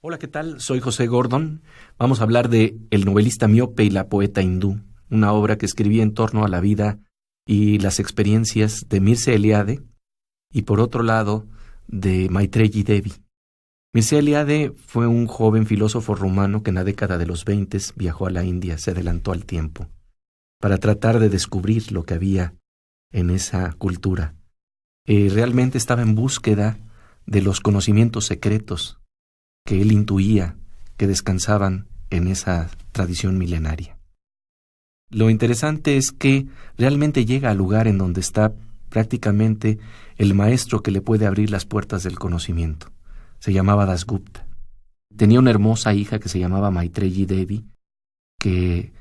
Hola, ¿qué tal? Soy José Gordon. Vamos a hablar de El novelista miope y la poeta hindú, una obra que escribí en torno a la vida y las experiencias de Mircea Eliade y, por otro lado, de Maitreyi Devi. Mircea Eliade fue un joven filósofo rumano que en la década de los 20 viajó a la India, se adelantó al tiempo, para tratar de descubrir lo que había en esa cultura. Realmente estaba en búsqueda de los conocimientos secretos que él intuía que descansaban en esa tradición milenaria. Lo interesante es que realmente llega al lugar en donde está prácticamente el maestro que le puede abrir las puertas del conocimiento. Se llamaba Dasgupta. Tenía una hermosa hija que se llamaba Maitreyi Devi, que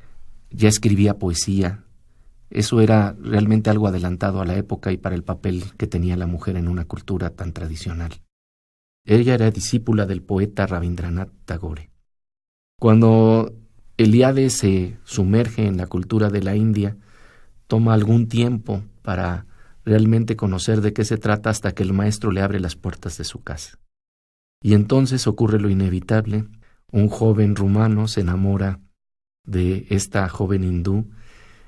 ya escribía poesía. Eso era realmente algo adelantado a la época y para el papel que tenía la mujer en una cultura tan tradicional. Ella era discípula del poeta Rabindranath Tagore. Cuando Eliade se sumerge en la cultura de la India, toma algún tiempo para realmente conocer de qué se trata hasta que el maestro le abre las puertas de su casa. Y entonces ocurre lo inevitable. Un joven rumano se enamora de esta joven hindú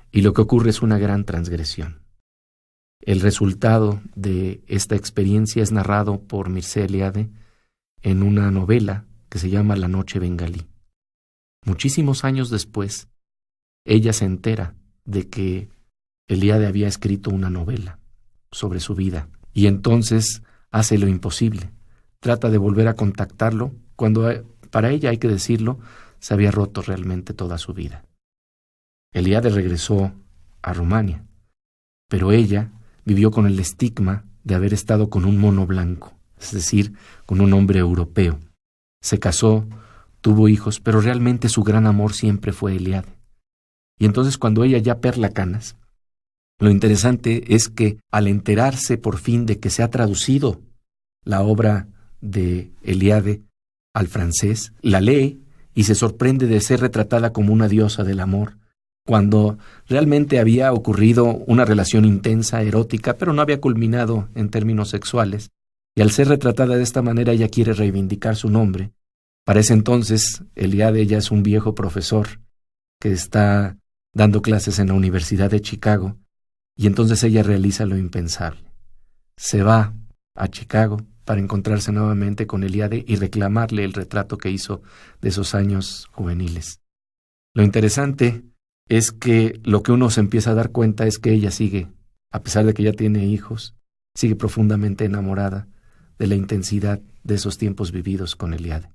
y lo que ocurre es una gran transgresión. El resultado de esta experiencia es narrado por Mircea Eliade en una novela que se llama La noche bengalí. Muchísimos años después, ella se entera de que Eliade había escrito una novela sobre su vida y entonces hace lo imposible. Trata de volver a contactarlo cuando, para ella, hay que decirlo, se había roto realmente toda su vida. Eliade regresó a Rumania, pero ella vivió con el estigma de haber estado con un mono blanco, es decir, con un hombre europeo. Se casó, tuvo hijos, pero realmente su gran amor siempre fue Eliade. Y entonces cuando ella ya perla canas, lo interesante es que al enterarse por fin de que se ha traducido la obra de Eliade al francés, la lee y se sorprende de ser retratada como una diosa del amor, cuando realmente había ocurrido una relación intensa, erótica, pero no había culminado en términos sexuales. Y al ser retratada de esta manera, ella quiere reivindicar su nombre. Para ese entonces, Eliade ya es un viejo profesor que está dando clases en la Universidad de Chicago, y entonces ella realiza lo impensable. Se va a Chicago para encontrarse nuevamente con Eliade y reclamarle el retrato que hizo de esos años juveniles. Lo interesante es que lo que uno se empieza a dar cuenta es que ella sigue, a pesar de que ya tiene hijos, sigue profundamente enamorada de la intensidad de esos tiempos vividos con Eliade.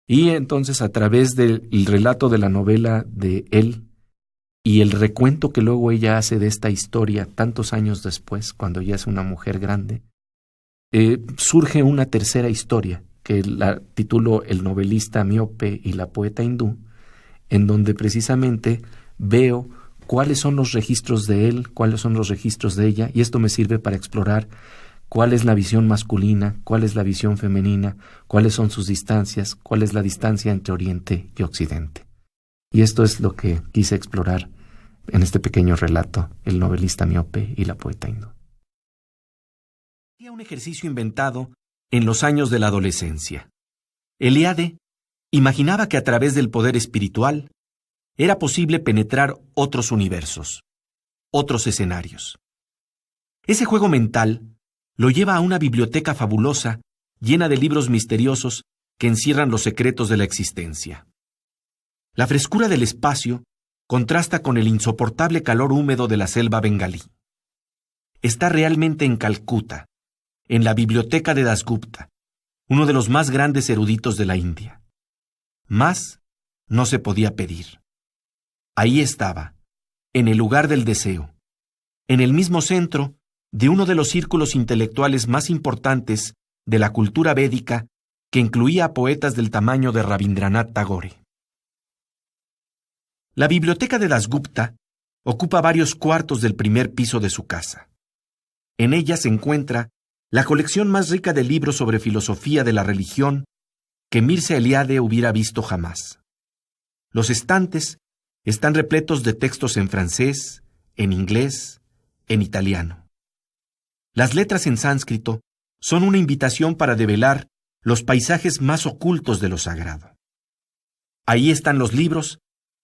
Y entonces, a través del relato de la novela de él y el recuento que luego ella hace de esta historia tantos años después, cuando ya es una mujer grande, surge una tercera historia que la tituló El novelista miope y la poeta hindú, en donde precisamente veo cuáles son los registros de él, cuáles son los registros de ella, y esto me sirve para explorar cuál es la visión masculina, cuál es la visión femenina, cuáles son sus distancias, cuál es la distancia entre Oriente y Occidente. Y esto es lo que quise explorar en este pequeño relato, El novelista miope y la poeta hindú. Había un ejercicio inventado en los años de la adolescencia. Eliade imaginaba que a través del poder espiritual era posible penetrar otros universos, otros escenarios. Ese juego mental lo lleva a una biblioteca fabulosa llena de libros misteriosos que encierran los secretos de la existencia. La frescura del espacio contrasta con el insoportable calor húmedo de la selva bengalí. Está realmente en Calcuta, en la biblioteca de Dasgupta, uno de los más grandes eruditos de la India. Más no se podía pedir. Ahí estaba, en el lugar del deseo, en el mismo centro de uno de los círculos intelectuales más importantes de la cultura védica, que incluía a poetas del tamaño de Rabindranath Tagore. La biblioteca de Dasgupta ocupa varios cuartos del primer piso de su casa. En ella se encuentra la colección más rica de libros sobre filosofía de la religión que Mircea Eliade hubiera visto jamás. Los estantes están repletos de textos en francés, en inglés, en italiano. Las letras en sánscrito son una invitación para develar los paisajes más ocultos de lo sagrado. Ahí están los libros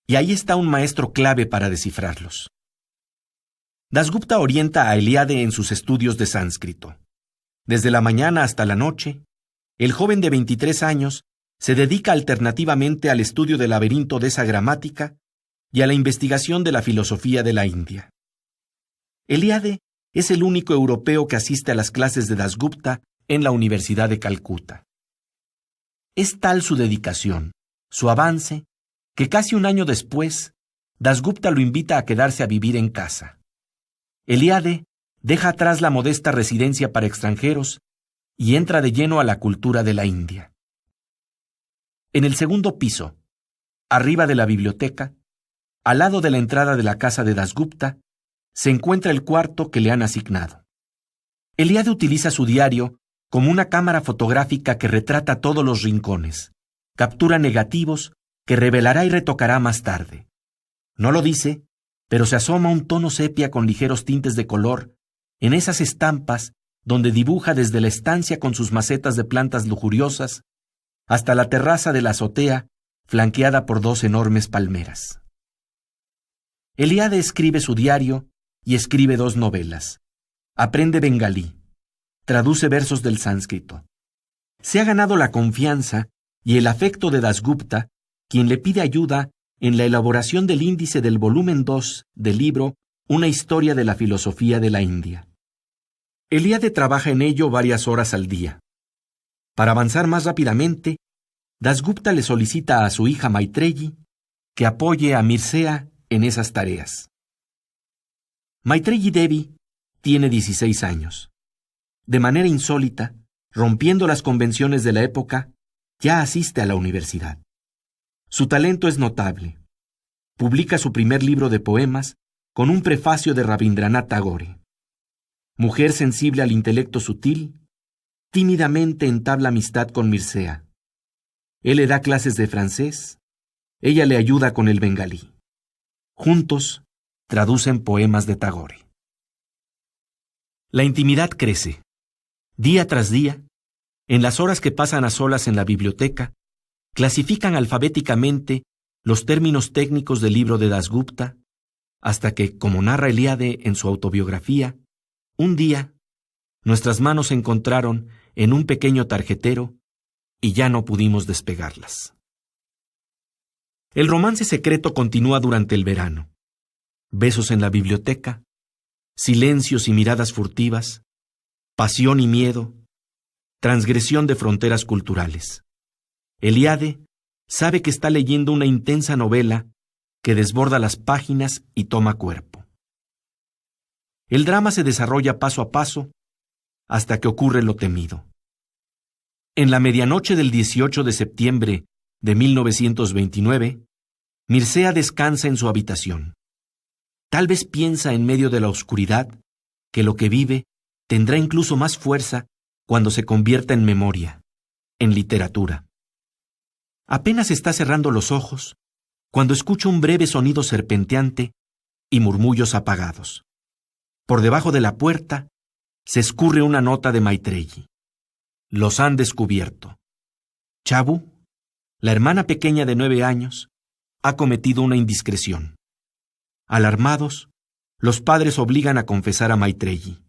y ahí está un maestro clave para descifrarlos. Dasgupta orienta a Eliade en sus estudios de sánscrito. Desde la mañana hasta la noche, el joven de 23 años se dedica alternativamente al estudio del laberinto de esa gramática y a la investigación de la filosofía de la India. Eliade es el único europeo que asiste a las clases de Dasgupta en la Universidad de Calcuta. Es tal su dedicación, su avance, que casi un año después, Dasgupta lo invita a quedarse a vivir en casa. Eliade deja atrás la modesta residencia para extranjeros y entra de lleno a la cultura de la India. En el segundo piso, arriba de la biblioteca, al lado de la entrada de la casa de Dasgupta, se encuentra el cuarto que le han asignado. Eliade utiliza su diario como una cámara fotográfica que retrata todos los rincones, captura negativos que revelará y retocará más tarde. No lo dice, pero se asoma un tono sepia con ligeros tintes de color en esas estampas donde dibuja desde la estancia con sus macetas de plantas lujuriosas hasta la terraza de la azotea flanqueada por 2 enormes palmeras. Eliade escribe su diario y escribe 2 novelas. Aprende bengalí, traduce versos del sánscrito. Se ha ganado la confianza y el afecto de Dasgupta, quien le pide ayuda en la elaboración del índice del volumen 2 del libro Una historia de la filosofía de la India. Eliade trabaja en ello varias horas al día. Para avanzar más rápidamente, Dasgupta le solicita a su hija Maitreyi que apoye a Mircea en esas tareas. Maitreyi Devi tiene 16 años. De manera insólita, rompiendo las convenciones de la época, ya asiste a la universidad. Su talento es notable. Publica su primer libro de poemas con un prefacio de Rabindranath Tagore. Mujer sensible al intelecto sutil, tímidamente entabla amistad con Mircea. Él le da clases de francés, ella le ayuda con el bengalí. Juntos, traducen poemas de Tagore. La intimidad crece. Día tras día, en las horas que pasan a solas en la biblioteca, clasifican alfabéticamente los términos técnicos del libro de Dasgupta, hasta que, como narra Eliade en su autobiografía, un día, nuestras manos se encontraron en un pequeño tarjetero y ya no pudimos despegarlas. El romance secreto continúa durante el verano. Besos en la biblioteca, silencios y miradas furtivas, pasión y miedo, transgresión de fronteras culturales. Eliade sabe que está leyendo una intensa novela que desborda las páginas y toma cuerpo. El drama se desarrolla paso a paso hasta que ocurre lo temido. En la medianoche del 18 de septiembre de 1929, Mircea descansa en su habitación. Tal vez piensa en medio de la oscuridad que lo que vive tendrá incluso más fuerza cuando se convierta en memoria, en literatura. Apenas está cerrando los ojos cuando escucha un breve sonido serpenteante y murmullos apagados. Por debajo de la puerta se escurre una nota de Maitreyi. Los han descubierto. Chabu, la hermana pequeña de 9 años, ha cometido una indiscreción. Alarmados, los padres obligan a confesar a Maitreyi.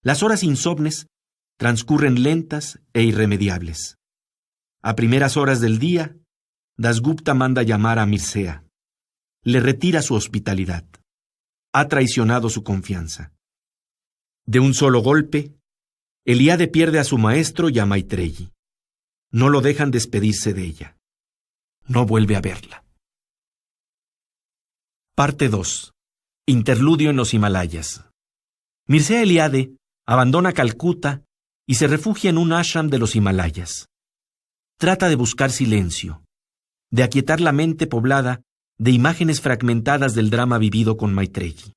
Las horas insomnes transcurren lentas e irremediables. A primeras horas del día, Dasgupta manda llamar a Mircea. Le retira su hospitalidad. Ha traicionado su confianza. De un solo golpe, Eliade pierde a su maestro y a Maitreyi. No lo dejan despedirse de ella. No vuelve a verla. Parte 2. Interludio en los Himalayas. Mircea Eliade abandona Calcuta y se refugia en un ashram de los Himalayas. Trata de buscar silencio, de aquietar la mente poblada de imágenes fragmentadas del drama vivido con Maitreyi.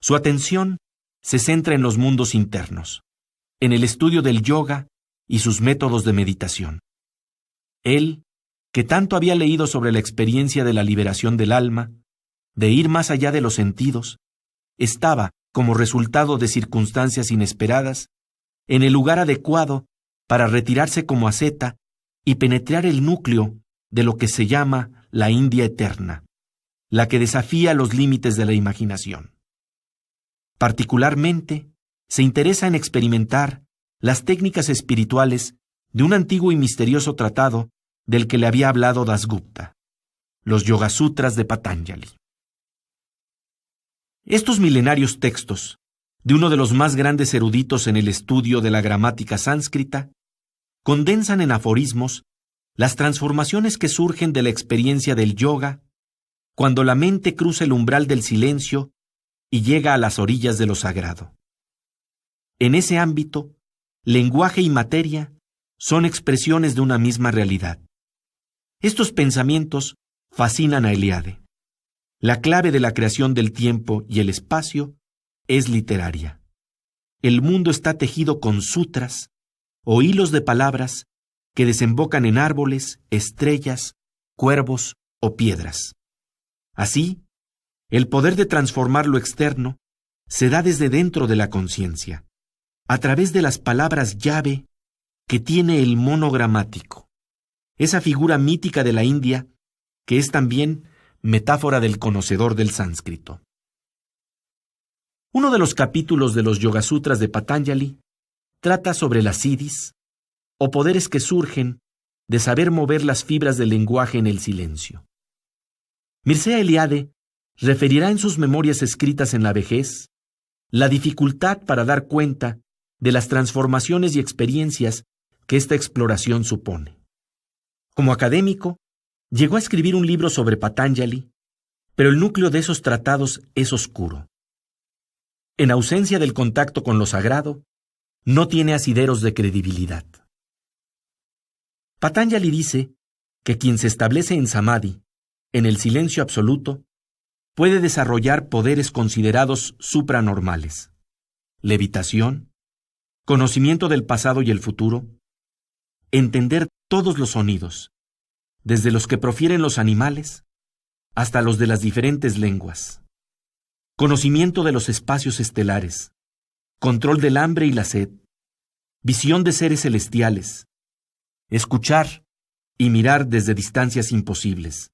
Su atención se centra en los mundos internos, en el estudio del yoga y sus métodos de meditación. Él, que tanto había leído sobre la experiencia de la liberación del alma, de ir más allá de los sentidos, estaba, como resultado de circunstancias inesperadas, en el lugar adecuado para retirarse como asceta y penetrar el núcleo de lo que se llama la India eterna, la que desafía los límites de la imaginación. Particularmente, se interesa en experimentar las técnicas espirituales de un antiguo y misterioso tratado del que le había hablado Dasgupta, los Yogasutras de Patanjali. Estos milenarios textos, de uno de los más grandes eruditos en el estudio de la gramática sánscrita, condensan en aforismos las transformaciones que surgen de la experiencia del yoga cuando la mente cruza el umbral del silencio y llega a las orillas de lo sagrado. En ese ámbito, lenguaje y materia son expresiones de una misma realidad. Estos pensamientos fascinan a Eliade. La clave de la creación del tiempo y el espacio es literaria. El mundo está tejido con sutras o hilos de palabras que desembocan en árboles, estrellas, cuervos o piedras. Así, el poder de transformar lo externo se da desde dentro de la conciencia, a través de las palabras llave que tiene el monogramático, esa figura mítica de la India que es también metáfora del conocedor del sánscrito. Uno de los capítulos de los Yogasutras de Patanjali trata sobre las siddhis, o poderes que surgen de saber mover las fibras del lenguaje en el silencio. Mircea Eliade referirá en sus memorias escritas en la vejez la dificultad para dar cuenta de las transformaciones y experiencias que esta exploración supone. Como académico, llegó a escribir un libro sobre Patanjali, pero el núcleo de esos tratados es oscuro. En ausencia del contacto con lo sagrado, no tiene asideros de credibilidad. Patanjali dice que quien se establece en samadhi, en el silencio absoluto, puede desarrollar poderes considerados supranormales: levitación, conocimiento del pasado y el futuro, entender todos los sonidos, desde los que profieren los animales hasta los de las diferentes lenguas, conocimiento de los espacios estelares, control del hambre y la sed, visión de seres celestiales, escuchar y mirar desde distancias imposibles,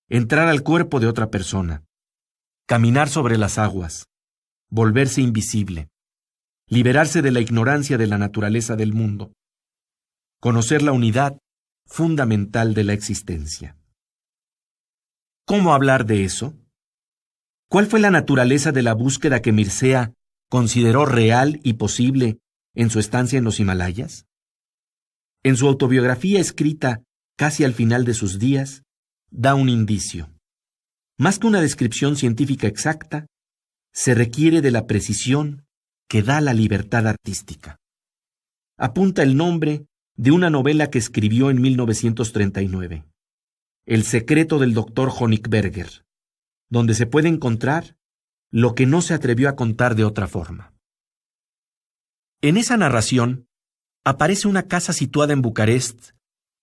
entrar al cuerpo de otra persona, caminar sobre las aguas, volverse invisible, liberarse de la ignorancia de la naturaleza del mundo, conocer la unidad fundamental de la existencia. ¿Cómo hablar de eso? ¿Cuál fue la naturaleza de la búsqueda que Mircea consideró real y posible en su estancia en los Himalayas? En su autobiografía escrita casi al final de sus días, da un indicio. Más que una descripción científica exacta, se requiere de la precisión que da la libertad artística. Apunta el nombre de una novela que escribió en 1939, El secreto del Dr. Honigberger, donde se puede encontrar lo que no se atrevió a contar de otra forma. En esa narración aparece una casa situada en Bucarest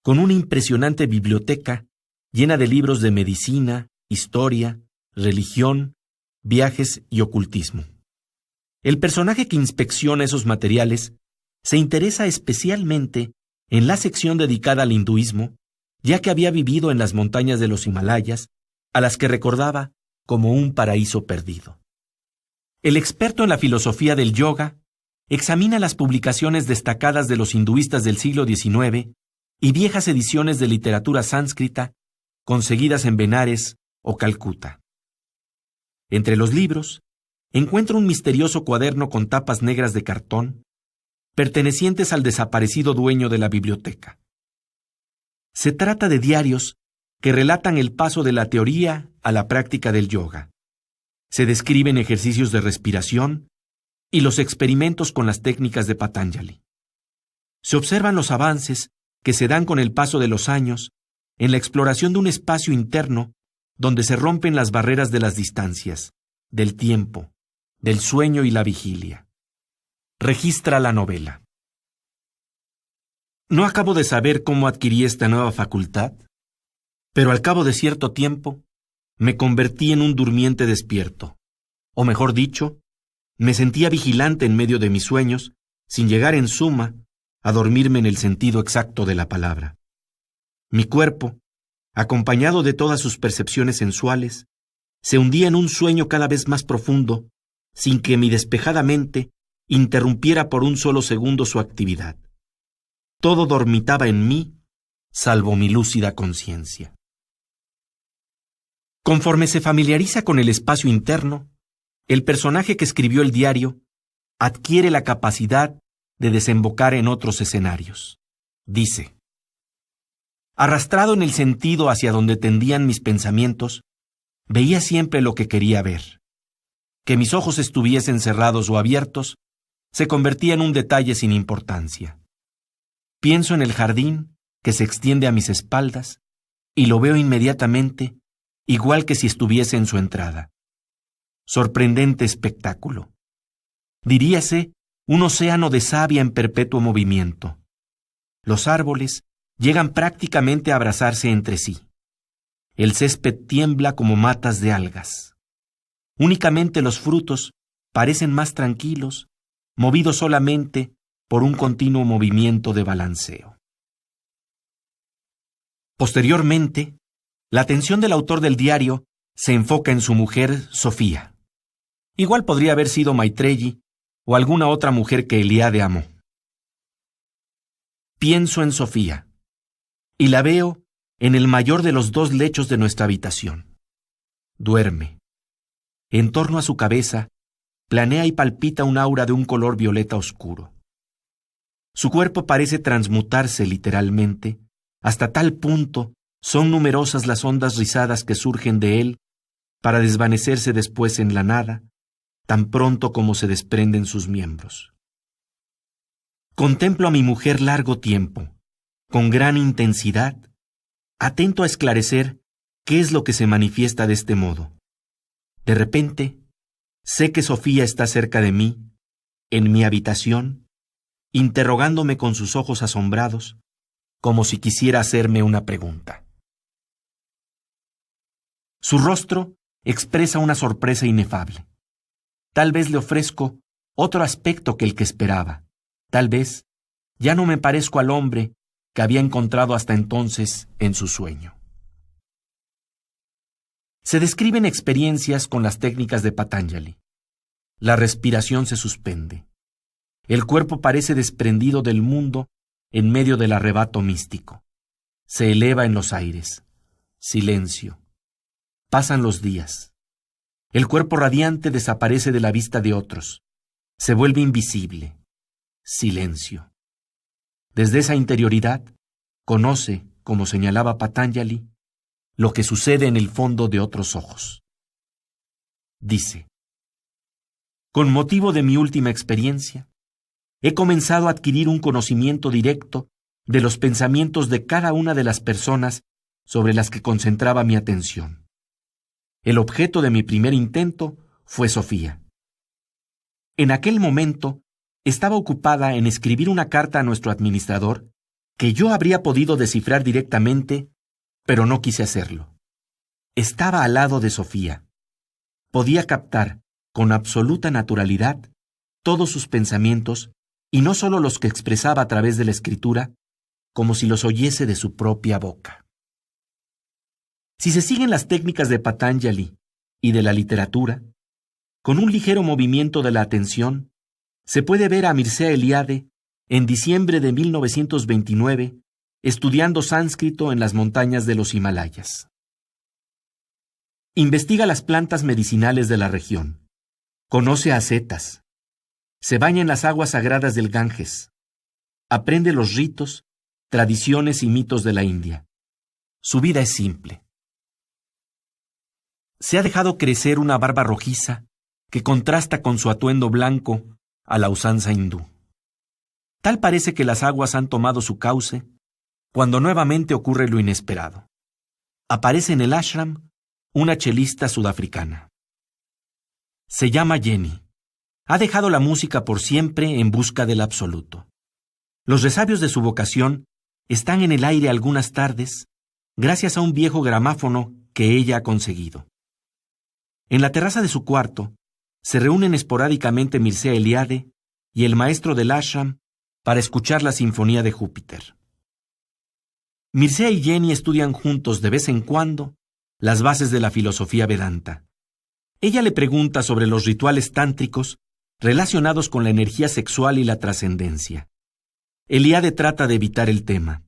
con una impresionante biblioteca llena de libros de medicina, historia, religión, viajes y ocultismo. El personaje que inspecciona esos materiales se interesa especialmente en la sección dedicada al hinduismo, ya que había vivido en las montañas de los Himalayas, a las que recordaba como un paraíso perdido. El experto en la filosofía del yoga examina las publicaciones destacadas de los hinduistas del siglo XIX y viejas ediciones de literatura sánscrita conseguidas en Benares o Calcuta. Entre los libros, encuentra un misterioso cuaderno con tapas negras de cartón, pertenecientes al desaparecido dueño de la biblioteca. Se trata de diarios que relatan el paso de la teoría a la práctica del yoga. Se describen ejercicios de respiración y los experimentos con las técnicas de Patanjali. Se observan los avances que se dan con el paso de los años en la exploración de un espacio interno donde se rompen las barreras de las distancias, del tiempo, del sueño y la vigilia. Registra la novela. No acabo de saber cómo adquirí esta nueva facultad, pero al cabo de cierto tiempo me convertí en un durmiente despierto, o mejor dicho, me sentía vigilante en medio de mis sueños, sin llegar en suma a dormirme en el sentido exacto de la palabra. Mi cuerpo, acompañado de todas sus percepciones sensuales, se hundía en un sueño cada vez más profundo, sin que mi despejada mente interrumpiera por un solo segundo su actividad. Todo dormitaba en mí, salvo mi lúcida conciencia. Conforme se familiariza con el espacio interno, el personaje que escribió el diario adquiere la capacidad de desembocar en otros escenarios. Dice: arrastrado en el sentido hacia donde tendían mis pensamientos, veía siempre lo que quería ver. Que mis ojos estuviesen cerrados o abiertos se convertía en un detalle sin importancia. Pienso en el jardín que se extiende a mis espaldas y lo veo inmediatamente, igual que si estuviese en su entrada. Sorprendente espectáculo. Diríase un océano de savia en perpetuo movimiento. Los árboles llegan prácticamente a abrazarse entre sí. El césped tiembla como matas de algas. Únicamente los frutos parecen más tranquilos, movidos solamente por un continuo movimiento de balanceo. Posteriormente, la atención del autor del diario se enfoca en su mujer, Sofía. Igual podría haber sido Maitreyi o alguna otra mujer que Eliade amó. Pienso en Sofía, y la veo en el mayor de los 2 lechos de nuestra habitación. Duerme. En torno a su cabeza, planea y palpita un aura de un color violeta oscuro. Su cuerpo parece transmutarse literalmente, hasta tal punto son numerosas las ondas rizadas que surgen de él para desvanecerse después en la nada, tan pronto como se desprenden sus miembros. Contemplo a mi mujer largo tiempo, con gran intensidad, atento a esclarecer qué es lo que se manifiesta de este modo. De repente, sé que Sofía está cerca de mí, en mi habitación, interrogándome con sus ojos asombrados, como si quisiera hacerme una pregunta. Su rostro expresa una sorpresa inefable. Tal vez le ofrezco otro aspecto que el que esperaba. Tal vez ya no me parezco al hombre que había encontrado hasta entonces en su sueño. Se describen experiencias con las técnicas de Patanjali. La respiración se suspende. El cuerpo parece desprendido del mundo en medio del arrebato místico. Se eleva en los aires. Silencio. Pasan los días. El cuerpo radiante desaparece de la vista de otros. Se vuelve invisible. Silencio. Desde esa interioridad, conoce, como señalaba Patanjali, lo que sucede en el fondo de otros ojos. Dice: con motivo de mi última experiencia, he comenzado a adquirir un conocimiento directo de los pensamientos de cada una de las personas sobre las que concentraba mi atención. El objeto de mi primer intento fue Sofía. En aquel momento, estaba ocupada en escribir una carta a nuestro administrador que yo habría podido descifrar directamente, pero no quise hacerlo. Estaba al lado de Sofía. Podía captar, con absoluta naturalidad, todos sus pensamientos, y no solo los que expresaba a través de la escritura, como si los oyese de su propia boca. Si se siguen las técnicas de Patanjali y de la literatura, con un ligero movimiento de la atención, se puede ver a Mircea Eliade en diciembre de 1929 estudiando sánscrito en las montañas de los Himalayas. Investiga las plantas medicinales de la región. Conoce ascetas. Se baña en las aguas sagradas del Ganges. Aprende los ritos, tradiciones y mitos de la India. Su vida es simple. Se ha dejado crecer una barba rojiza que contrasta con su atuendo blanco a la usanza hindú. Tal parece que las aguas han tomado su cauce cuando nuevamente ocurre lo inesperado. Aparece en el ashram una chelista sudafricana. Se llama Jenny. Ha dejado la música por siempre en busca del absoluto. Los resabios de su vocación están en el aire algunas tardes gracias a un viejo gramáfono que ella ha conseguido. En la terraza de su cuarto se reúnen esporádicamente Mircea Eliade y el maestro del ashram para escuchar la Sinfonía de Júpiter. Mircea y Jenny estudian juntos de vez en cuando las bases de la filosofía Vedanta. Ella le pregunta sobre los rituales tántricos relacionados con la energía sexual y la trascendencia. Eliade trata de evitar el tema.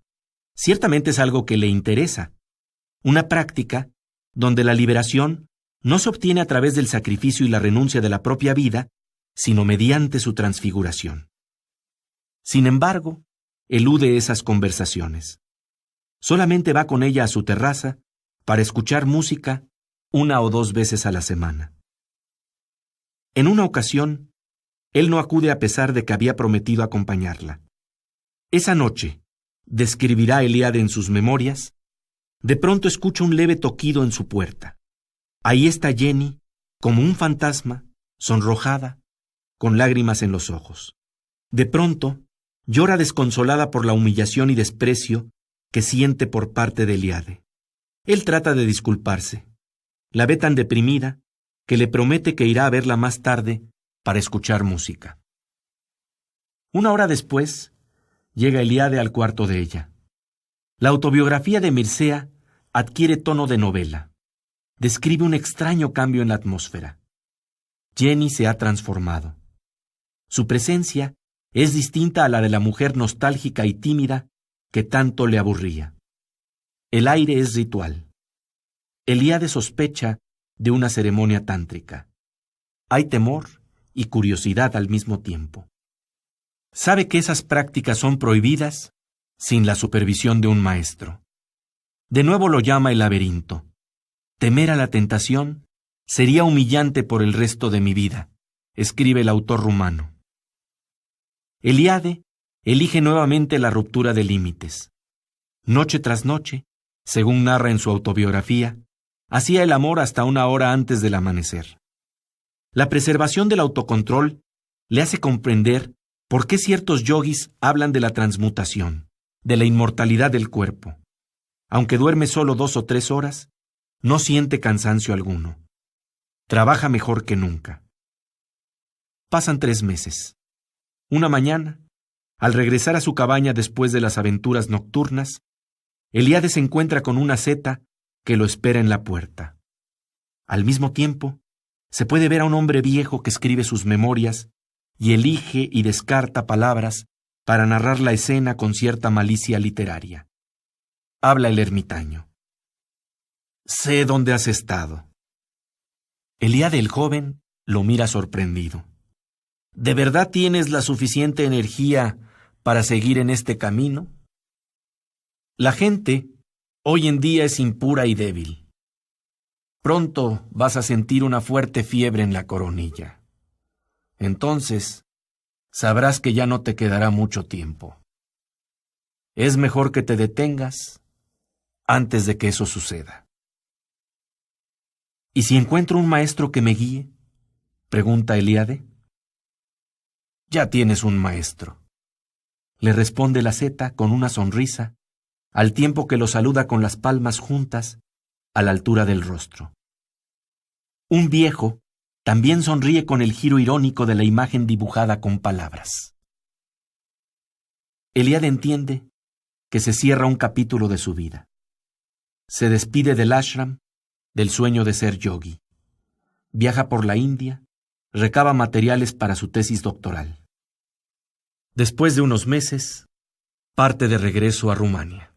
Ciertamente es algo que le interesa. Una práctica donde la liberación no se obtiene a través del sacrificio y la renuncia de la propia vida, sino mediante su transfiguración. Sin embargo, elude esas conversaciones. Solamente va con ella a su terraza para escuchar música 1 o 2 veces a la semana. En una ocasión, él no acude a pesar de que había prometido acompañarla. Esa noche, describirá Eliade en sus memorias, de pronto escucha un leve toquido en su puerta. Ahí está Jenny, como un fantasma, sonrojada, con lágrimas en los ojos. De pronto, llora desconsolada por la humillación y desprecio que siente por parte de Eliade. Él trata de disculparse. La ve tan deprimida que le promete que irá a verla más tarde para escuchar música. 1 hora después, llega Eliade al cuarto de ella. La autobiografía de Mircea adquiere tono de novela. Describe un extraño cambio en la atmósfera. Jenny se ha transformado. Su presencia es distinta a la de la mujer nostálgica y tímida que tanto le aburría. El aire es ritual. Eliade sospecha de una ceremonia tántrica. Hay temor y curiosidad al mismo tiempo. Sabe que esas prácticas son prohibidas sin la supervisión de un maestro. De nuevo lo llama el laberinto. Temer a la tentación sería humillante por el resto de mi vida, escribe el autor rumano. Eliade elige nuevamente la ruptura de límites. Noche tras noche, según narra en su autobiografía, hacía el amor hasta 1 hora antes del amanecer. La preservación del autocontrol le hace comprender por qué ciertos yogis hablan de la transmutación, de la inmortalidad del cuerpo. Aunque duerme solo 2 o 3 horas, no siente cansancio alguno. Trabaja mejor que nunca. Pasan 3 meses. Una mañana, al regresar a su cabaña después de las aventuras nocturnas, Eliade se encuentra con una seta que lo espera en la puerta. Al mismo tiempo, se puede ver a un hombre viejo que escribe sus memorias y elige y descarta palabras para narrar la escena con cierta malicia literaria. Habla el ermitaño. Sé dónde has estado. Eliade el joven lo mira sorprendido. ¿De verdad tienes la suficiente energía para seguir en este camino? La gente hoy en día es impura y débil. Pronto vas a sentir una fuerte fiebre en la coronilla. Entonces, sabrás que ya no te quedará mucho tiempo. Es mejor que te detengas antes de que eso suceda. ¿Y si encuentro un maestro que me guíe?, pregunta Eliade. Ya tienes un maestro, le responde la seta con una sonrisa, al tiempo que lo saluda con las palmas juntas a la altura del rostro. Un viejo también sonríe con el giro irónico de la imagen dibujada con palabras. Eliade entiende que se cierra un capítulo de su vida. Se despide del ashram, del sueño de ser yogi. Viaja por la India, recaba materiales para su tesis doctoral. Después de unos meses, parte de regreso a Rumania.